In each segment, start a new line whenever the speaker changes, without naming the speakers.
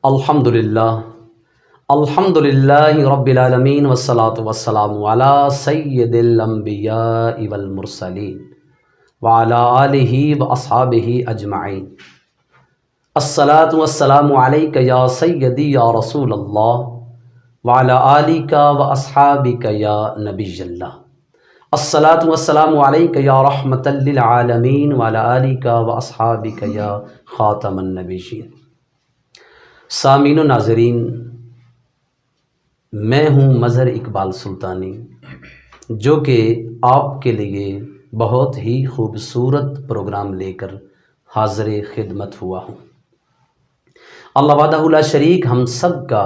الحمد للہ رب العالمین والصلاة والسلام علی سید الانبیاء والمرسلین وعلی آلہ واصحابہ اجمعین۔ الصلاة والسلام علیک یا سیدی یا رسول اللہ وعلی آلک واصحابک یا نبی اللہ۔ الصلاة والسلام علیک یا رحمۃ للعالمین وعلی آلک واصحابک یا خاتم النبیین۔ سامعین و ناظرین، میں ہوں مظہر اقبال سلطانی، جو کہ آپ کے لیے بہت ہی خوبصورت پروگرام لے کر حاضر خدمت ہوا ہوں۔ اللہ وحدہ لا شریک ہم سب کا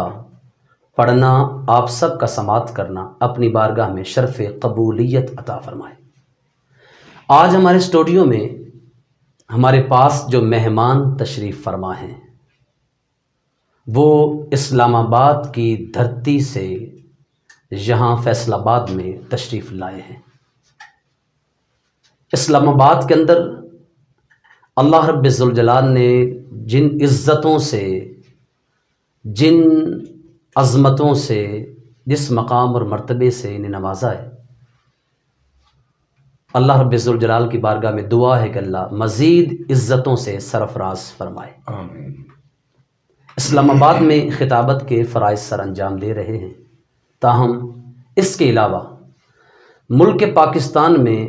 پڑھنا، آپ سب کا سماعت کرنا اپنی بارگاہ میں شرف قبولیت عطا فرمائے۔ آج ہمارے اسٹوڈیو میں ہمارے پاس جو مہمان تشریف فرما ہیں وہ اسلام آباد کی دھرتی سے یہاں فیصل آباد میں تشریف لائے ہیں۔ اسلام آباد کے اندر اللہ رب ذوالجلال نے جن عزتوں سے، جن عظمتوں سے، جس مقام اور مرتبے سے انہیں نوازا ہے، اللہ رب ذوالجلال کی بارگاہ میں دعا ہے کہ اللہ مزید عزتوں سے سرفراز فرمائے۔
آمین۔
اسلام آباد میں خطابت کے فرائض سر انجام دے رہے ہیں، تاہم اس کے علاوہ ملک پاکستان میں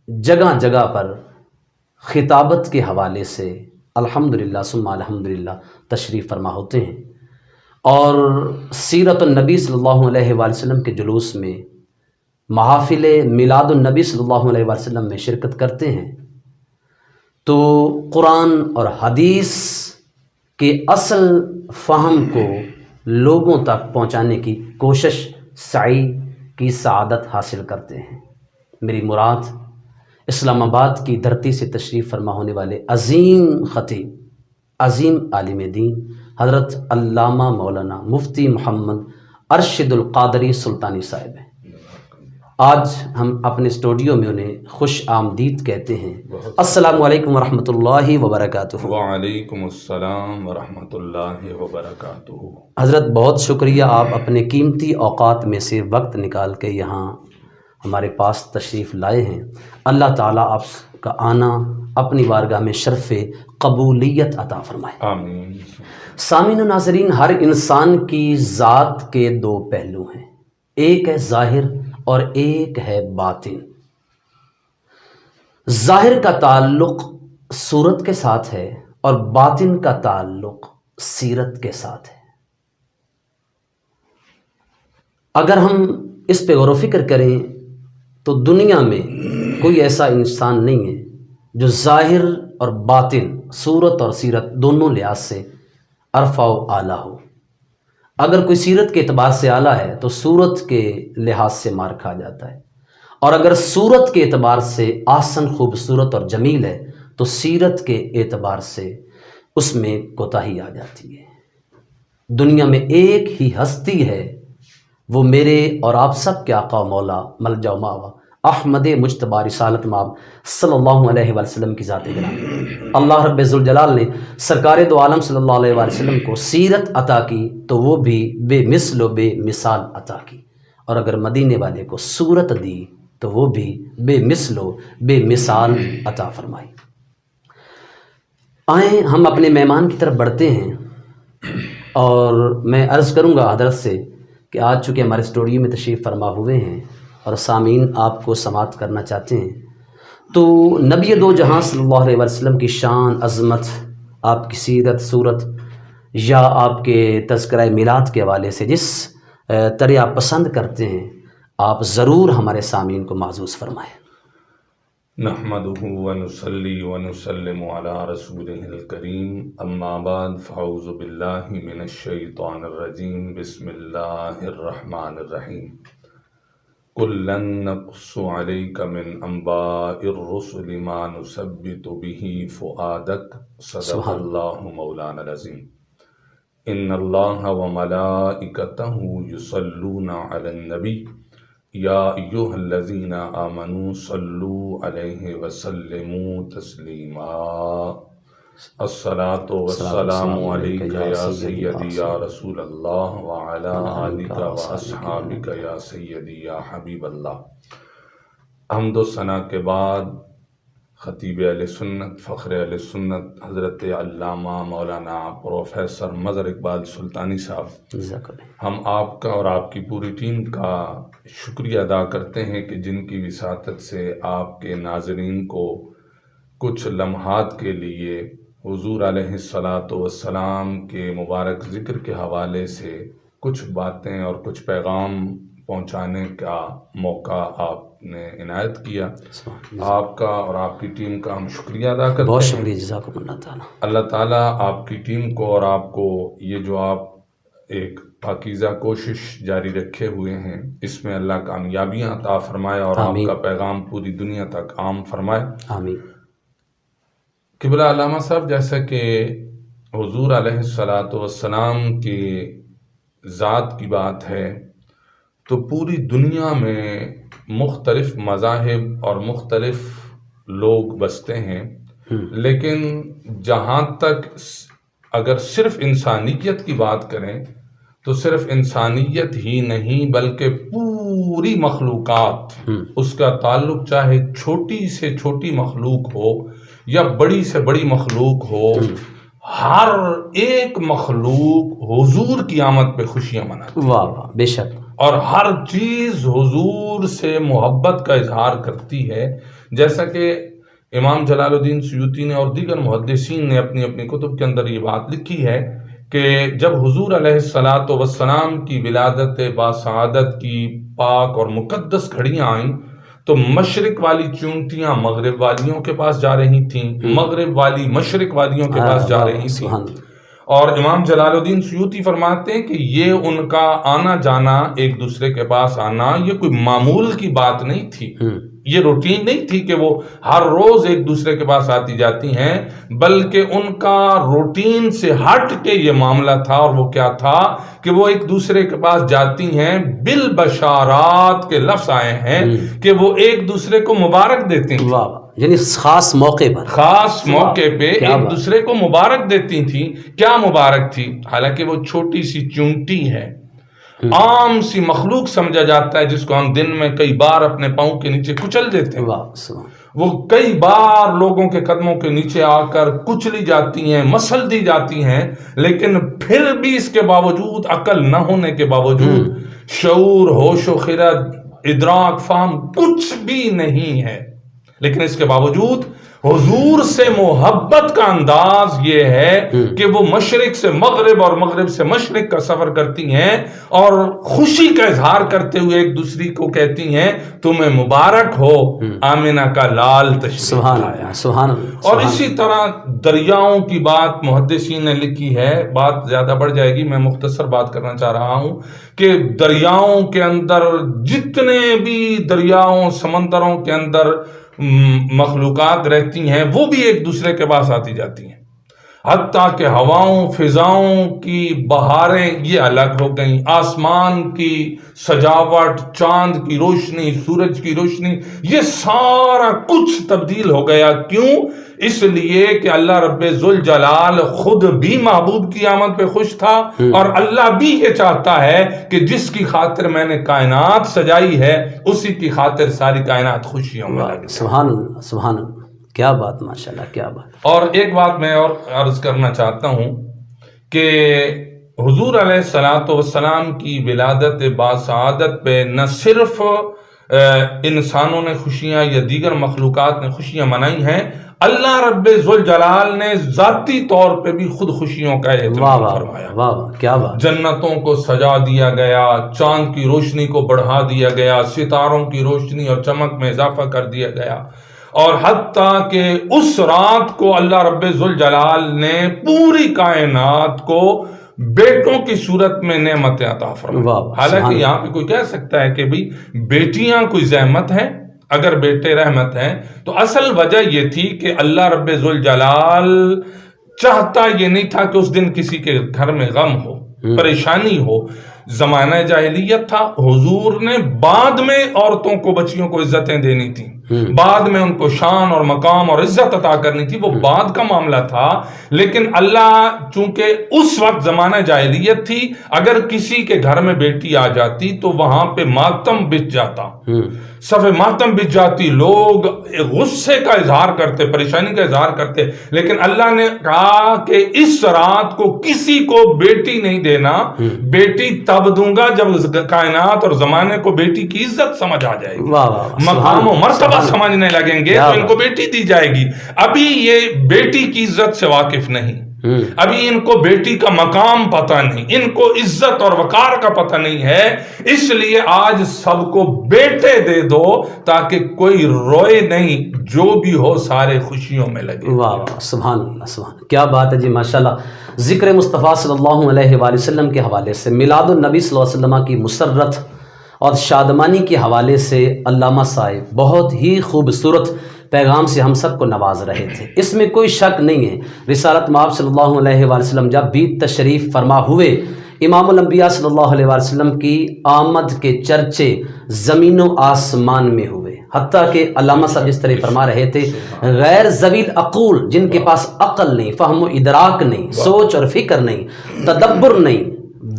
جگہ جگہ پر خطابت کے حوالے سے الحمدللہ ثم الحمدللہ تشریف فرما ہوتے ہیں، اور سیرت النبی صلی اللہ علیہ وآلہ وسلم کے جلوس میں، محافل میلاد النبی صلی اللہ علیہ وآلہ وسلم میں شرکت کرتے ہیں۔ تو قرآن اور حدیث کہ اصل فہم کو لوگوں تک پہنچانے کی کوشش، سعی کی سعادت حاصل کرتے ہیں۔ میری مراد اسلام آباد کی دھرتی سے تشریف فرما ہونے والے عظیم خطیب، عظیم عالم دین حضرت علامہ مولانا مفتی محمد ارشد القادری سلطانی صاحب ہیں۔ آج ہم اپنے اسٹوڈیو میں انہیں خوش آمدید کہتے ہیں۔ السلام علیکم ورحمۃ اللہ وبرکاتہ۔
وعلیکم السلام ورحمۃ اللہ وبرکاتہ۔
حضرت بہت شکریہ، آپ اپنے قیمتی اوقات میں سے وقت نکال کے یہاں ہمارے پاس تشریف لائے ہیں۔ اللہ تعالیٰ آپ کا آنا اپنی بارگاہ میں شرف قبولیت عطا فرمائے۔
آمین۔
سامعین و ناظرین، ہر انسان کی ذات کے دو پہلو ہیں، ایک ہے ظاہر اور ایک ہے باطن۔ ظاہر کا تعلق صورت کے ساتھ ہے اور باطن کا تعلق سیرت کے ساتھ ہے۔ اگر ہم اس پہ غور و فکر کریں تو دنیا میں کوئی ایسا انسان نہیں ہے جو ظاہر اور باطن، صورت اور سیرت دونوں لحاظ سے عرفہ و اعلیٰ ہو۔ اگر کوئی سیرت کے اعتبار سے اعلیٰ ہے تو صورت کے لحاظ سے مار کھا جاتا ہے، اور اگر صورت کے اعتبار سے احسن، خوبصورت اور جمیل ہے تو سیرت کے اعتبار سے اس میں کوتاہی آ جاتی ہے۔ دنیا میں ایک ہی ہستی ہے، وہ میرے اور آپ سب کے آقا و مولا ملجا و ماوا احمد مجتبی رسالت مآب صلی اللہ علیہ وآلہ وسلم کی ذات گرامی۔ اللہ رب ذوالجلال نے سرکار دو عالم صلی اللہ علیہ وآلہ وسلم کو سیرت عطا کی تو وہ بھی بے مثل و بے مثال عطا کی، اور اگر مدینے والے کو صورت دی تو وہ بھی بے مثل و بے مثال عطا فرمائی۔ آئیں ہم اپنے مہمان کی طرف بڑھتے ہیں، اور میں عرض کروں گا حضرت سے کہ آج چونکہ ہمارے اسٹوڈیو میں تشریف فرما ہوئے ہیں اور سامعین آپ کو سماعت کرنا چاہتے ہیں، تو نبی دو جہاں صلی اللہ علیہ وسلم کی شان، عظمت، آپ کی سیرت، صورت یا آپ کے تذکرہ میلاد کے حوالے سے جس طرح آپ پسند کرتے ہیں، آپ ضرور ہمارے سامعین کو معزوز فرمائیں۔
نحمدہ ونصلی ونسلم علی رسولہ الکریم، اما بعد فاعوذ باللہ من الشیطان الرجیم، بسم اللہ الرحمن الرحیم۔ کلا نقص علیک من انباء الرسل ما نثبت به فؤادک، صدق اللہ مولانا العظیم۔ ان اللہ وملائکتہ یصلون علی النبی یا ایہا الذین آمنوا صلوا علیہ وسلموا تسلیما۔ الصلاۃ والسلام علیک یا سیدی یا رسول اللہ وعلی آلک واصحابک یا سیدی یا حبیب اللہ۔ حمد و ثنا کے بعد خطیب اہل سنت، فخر اہل سنت حضرت علامہ مولانا پروفیسر مظہر اقبال سلطانی صاحب، ہم آپ کا اور آپ کی پوری ٹیم کا شکریہ ادا کرتے ہیں کہ جن کی وساطت سے آپ کے ناظرین کو کچھ لمحات کے لیے حضور علیہ الصلاۃ والسلام کے مبارک ذکر کے حوالے سے کچھ باتیں اور کچھ پیغام پہنچانے کا موقع آپ نے عنایت کیا۔ آپ کا اور آپ کی ٹیم کا ہم شکریہ ادا کرتے ہیں۔
بہت شکریہ، جزاکم اللہ تعالیٰ۔
اللہ تعالیٰ آپ کی ٹیم کو اور آپ کو یہ جو آپ ایک پاکیزہ کوشش جاری رکھے ہوئے ہیں، اس میں اللہ کامیابیاں عطا فرمائے اور آپ کا پیغام پوری دنیا تک عام فرمائے،
آمین۔
قبلہ علامہ صاحب، جیسا کہ حضور علیہ الصلاۃ والسلام کی ذات کی بات ہے تو پوری دنیا میں مختلف مذاہب اور مختلف لوگ بستے ہیں، لیکن جہاں تک اگر صرف انسانیت کی بات کریں تو صرف انسانیت ہی نہیں بلکہ پوری مخلوقات، اس کا تعلق چاہے چھوٹی سے چھوٹی مخلوق ہو یا بڑی سے بڑی مخلوق ہو، ہر ایک مخلوق حضور کی آمد پہ خوشیاں مناتی ہے۔
واہ واہ، بے شک۔
اور ہر چیز حضور سے محبت کا اظہار کرتی ہے، جیسا کہ امام جلال الدین سیوطی نے اور دیگر محدثین نے اپنی اپنی کتب کے اندر یہ بات لکھی ہے کہ جب حضور علیہ الصلاۃ والسلام کی ولادت باسعادت کی پاک اور مقدس گھڑیاں آئیں تو مشرق والی چونٹیاں مغرب والیوں کے پاس جا رہی تھیں، مغرب والی مشرق والیوں کے پاس جا رہی تھیں، اور امام جلال الدین سیوطی فرماتے ہیں کہ یہ ان کا آنا جانا، ایک دوسرے کے پاس آنا، یہ کوئی معمول کی بات نہیں تھی، یہ روٹین نہیں تھی کہ وہ ہر روز ایک دوسرے کے پاس آتی جاتی ہیں، بلکہ ان کا روٹین سے ہٹ کے یہ معاملہ تھا، اور وہ کیا تھا کہ وہ ایک دوسرے کے پاس جاتی ہیں، بالبشارات کے لفظ آئے ہیں کہ وہ ایک دوسرے کو مبارک دیتی ہیں،
یعنی خاص موقع پر،
خاص موقع پہ ایک دوسرے کو مبارک دیتی تھیں۔ کیا مبارک تھی؟ حالانکہ وہ چھوٹی سی چونٹی ہے، عام سی مخلوق سمجھا جاتا ہے، جس کو ہم دن میں کئی بار اپنے پاؤں کے نیچے کچل دیتے ہیں، وہ کئی بار لوگوں کے قدموں کے نیچے آ کر کچلی جاتی ہیں، مسل دی جاتی ہیں، لیکن پھر بھی اس کے باوجود، عقل نہ ہونے کے باوجود، شعور، ہوش و خرد، ادراک، فہم کچھ بھی نہیں ہے، لیکن اس کے باوجود حضور سے محبت کا انداز یہ ہے کہ وہ مشرق سے مغرب اور مغرب سے مشرق کا سفر کرتی ہیں، اور خوشی کا اظہار کرتے ہوئے ایک دوسری کو کہتی ہیں تمہیں مبارک ہو آمنہ کا لال تشریف۔
سبحان اللہ، سبحان اللہ۔
اور اسی طرح دریاؤں کی بات محدثین نے لکھی ہے، بات زیادہ بڑھ جائے گی، میں مختصر بات کرنا چاہ رہا ہوں کہ دریاؤں کے اندر جتنے بھی دریاؤں سمندروں کے اندر مخلوقات رہتی ہیں، وہ بھی ایک دوسرے کے پاس آتی جاتی ہیں، حتیٰ کہ ہواؤں، فضاؤں کی بہاریں یہ الگ ہو گئیں، آسمان کی سجاوٹ، چاند کی روشنی، سورج کی روشنی، یہ سارا کچھ تبدیل ہو گیا۔ کیوں؟ اس لیے کہ اللہ رب ذوالجلال خود بھی محبوب کی آمد پہ خوش تھا، اور اللہ بھی یہ چاہتا ہے کہ جس کی خاطر میں نے کائنات سجائی ہے اسی کی خاطر ساری کائنات خوشیوں میں لگے۔
سبحان اللہ، سبحان اللہ، کیا بات، ماشاءاللہ، کیا بات۔
اور ایک بات میں اور عرض کرنا چاہتا ہوں کہ حضور علیہ الصلاۃ والسلام کی ولادت باسعادت پہ نہ صرف انسانوں نے خوشیاں یا دیگر مخلوقات نے خوشیاں منائی ہیں، اللہ رب ذوالجلال نے ذاتی طور پہ بھی خود خوشیوں کا اہتمام فرمایا۔
واہ واہ، کیا بات۔
جنتوں کو سجا دیا گیا، چاند کی روشنی کو بڑھا دیا گیا، ستاروں کی روشنی اور چمک میں اضافہ کر دیا گیا، اور حتیٰ کہ اس رات کو اللہ رب ذوالجلال نے پوری کائنات کو بیٹوں کی صورت میں نعمتیں عطا فرمائی۔ حالانکہ یہاں پہ کوئی کہہ سکتا ہے کہ بھئی بیٹیاں کوئی زحمت ہیں، اگر بیٹے رحمت ہیں، تو اصل وجہ یہ تھی کہ اللہ رب ذوالجلال چاہتا یہ نہیں تھا کہ اس دن کسی کے گھر میں غم ہو، پریشانی ہو۔ زمانہ جاہلیت تھا، حضور نے بعد میں عورتوں کو، بچیوں کو عزتیں دینی تھیں، بعد میں ان کو شان اور مقام اور عزت عطا کرنی تھی، وہ بعد کا معاملہ تھا. لیکن اللہ چونکہ اس وقت زمانہ جاہلیت تھی، اگر کسی کے گھر میں بیٹی آ جاتی تو وہاں پہ ماتم بچ جاتا، صف ماتم بچ جاتی، لوگ غصے کا اظہار کرتے، پریشانی کا اظہار کرتے. لیکن اللہ نے کہا کہ اس رات کو کسی کو بیٹی نہیں دینا، بیٹی تب دوں گا جب کائنات اور زمانے کو بیٹی کی عزت سمجھ آ جائے گی، مقام و مرتبہ سمجھنے لگیں گے تو ان کو بیٹی دی جائے گی. ابھی یہ بیٹی کی عزت سے واقف نہیں، ابھی ان کو بیٹی کا مقام پتہ نہیں، ان کو عزت اور وقار کا پتہ نہیں ہے. اس لیے آج سب کو بیٹے دے دو تاکہ کوئی روئے نہیں، جو بھی ہو سارے خوشیوں میں لگے.
واہ واہ، سبحان اللہ، سبحان، کیا بات ہے جی، ماشاءاللہ. ذکر مصطفیٰ صلی اللہ علیہ وآلہ وسلم کے حوالے سے، میلاد النبی صلی اللہ علیہ وسلم کی مسرت اور شادمانی کے حوالے سے علامہ صاحب بہت ہی خوبصورت پیغام سے ہم سب کو نواز رہے تھے. اس میں کوئی شک نہیں ہے، رسالت مآب صلی اللہ علیہ وآلہ وسلم جب بھی تشریف فرما ہوئے، امام الانبیاء صلی اللہ علیہ وآلہ وسلم کی آمد کے چرچے زمین و آسمان میں ہوئے. حتیٰ کہ علامہ صاحب جس طرح فرما رہے تھے، غیر ذویل عقول، جن کے پاس عقل نہیں، فہم و ادراک نہیں، سوچ اور فکر نہیں، تدبر نہیں،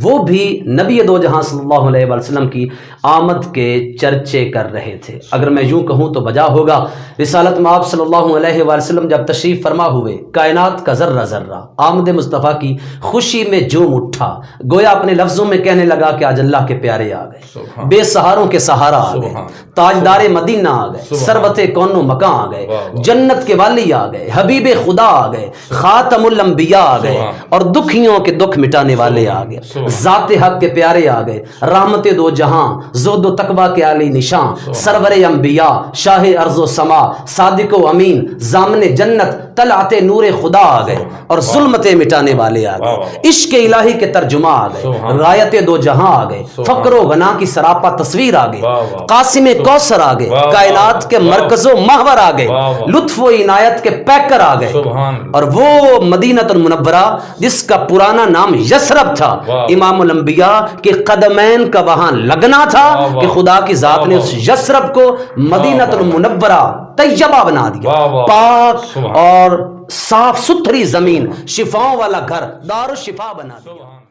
وہ بھی نبی دو جہاں صلی اللہ علیہ وآلہ وسلم کی آمد کے چرچے کر رہے تھے. اگر میں یوں کہوں تو بجا ہوگا، رسالت مآب صلی اللہ علیہ وآلہ وسلم جب تشریف فرما ہوئے، کائنات کا ذرہ ذرہ آمد مصطفیٰ کی خوشی میں جوم اٹھا، گویا اپنے لفظوں میں کہنے لگا کہ آج اللہ کے پیارے آ گئے، بے سہاروں کے سہارا آ گئے، تاجدار مدینہ آ گئے، سربت کون و مکان آ گئے، جنت کے والی آ گئے، حبیب خدا آ گئے، خاتم الانبیاء آ گئے، اور دکھیوں کے دکھ مٹانے والے آ گئے، ذات حق کے پیارے آ گئے، رحمت دو جہاں، زہد و تقوی کے عالی نشان، سرور انبیاء، شاہ ارض و سما، صادق و امین، ضامن جنت، طلعت نور خدا آ گئے، اور ظلمتیں مٹانے والے آ گئے، عشق الہی کے ترجمہ آ گئے، غایت دو جہاں آ گئے، فقر و غنا کی سراپا تصویر آ گئی، قاسم کوثر آ گئے، کائنات کے مرکز و محور آ گئے، لطف و عنایت کے پیکر آ گئے، اور وہ مدینہ المنورہ جس کا پرانا نام یثرب تھا، امام الانبیاء کے قدمین کا وہاں لگنا تھا کہ خدا کی ذات نے اس یثرب کو مدینہ المنورہ طیبہ بنا دیا، پاک اور صاف ستھری زمین، شفاؤں والا گھر، دار الشفا بنا دیا.